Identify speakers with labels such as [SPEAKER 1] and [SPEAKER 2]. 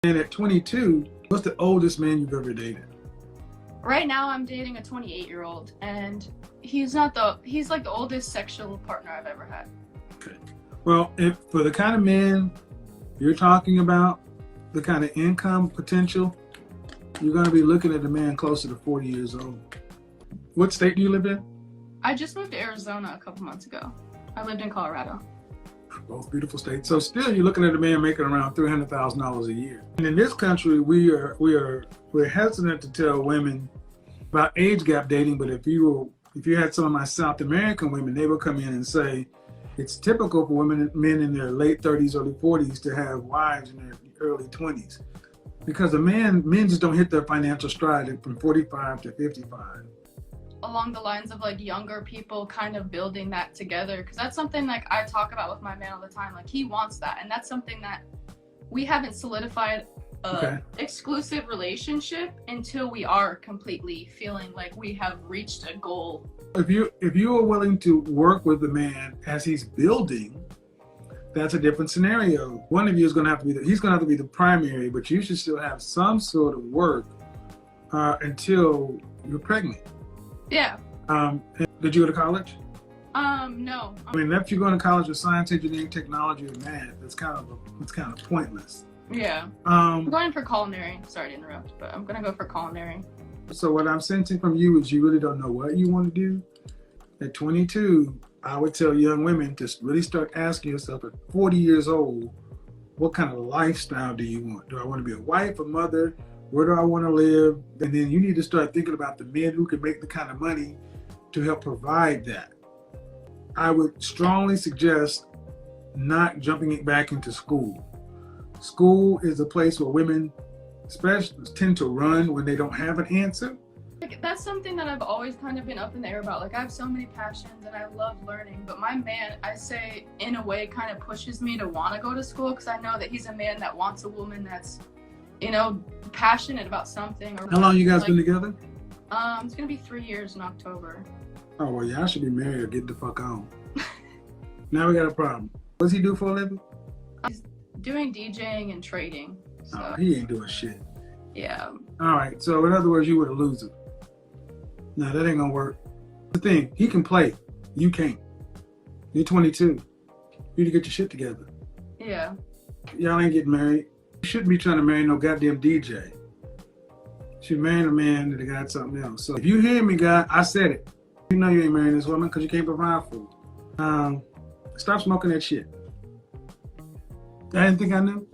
[SPEAKER 1] And at 22, what's the oldest man you've ever dated?
[SPEAKER 2] Right now, I'm dating a 28-year-old, and he's like the oldest sexual partner I've ever had.
[SPEAKER 1] Okay. Well, if for the kind of man you're talking about, the kind of income potential, you're going to be looking at a man closer to 40 years old. What state do you live in?
[SPEAKER 2] I just moved to Arizona a couple months ago. I lived in Colorado.
[SPEAKER 1] Both beautiful states. So still, you're looking at a man making around $300,000 a year. And in this country, we're hesitant to tell women about age gap dating. But if you had some of my South American women, they would come in and say it's typical for men in their late 30s, early 40s to have wives in their early 20s, because men just don't hit their financial stride from 45 to 55.
[SPEAKER 2] Along the lines of like younger people kind of building that together, because that's something like I talk about with my man all the time. Like he wants that, and that's something that we haven't solidified exclusive relationship until we are completely feeling like we have reached a goal.
[SPEAKER 1] If you are willing to work with the man as he's building, that's a different scenario. One of you is going to have to be he's going to have to be the primary, but you should still have some sort of work until you're pregnant.
[SPEAKER 2] Yeah.
[SPEAKER 1] Did you go to college?
[SPEAKER 2] No.
[SPEAKER 1] I mean, if you're going to college for science, engineering, technology, or math, it's kind of pointless.
[SPEAKER 2] Yeah. I'm going for culinary. Sorry to interrupt, but I'm gonna go for culinary.
[SPEAKER 1] So what I'm sensing from you is you really don't know what you want to do. At 22, I would tell young women to really start asking yourself at 40 years old, what kind of lifestyle do you want? Do I want to be a wife, a mother? Where do I want to live? And then you need to start thinking about the men who can make the kind of money to help provide that. I would strongly suggest not jumping back into school. School is a place where women especially tend to run when they don't have an answer.
[SPEAKER 2] Like, that's something that I've always kind of been up in the air about. Like I have so many passions and I love learning, but my man, I say in a way, kind of pushes me to want to go to school, because I know that he's a man that wants a woman that's, passionate about something. Or
[SPEAKER 1] how long you guys been together?
[SPEAKER 2] It's gonna be 3 years in October.
[SPEAKER 1] Oh well, y'all should be married or get the fuck on. Now we got a problem. What does he do for a living?
[SPEAKER 2] He's doing DJing and trading. So.
[SPEAKER 1] Oh, he ain't doing shit.
[SPEAKER 2] Yeah.
[SPEAKER 1] All right. So in other words, you were the loser. No, that ain't gonna work. The thing, he can play. You can't. You're 22. You need to get your shit together.
[SPEAKER 2] Yeah.
[SPEAKER 1] Y'all ain't getting married. You shouldn't be trying to marry no goddamn DJ. You should marry a man that got something else. So if you hear me, guy, I said it. You know you ain't marrying this woman because you can't provide for her. Stop smoking that shit. I didn't think I knew.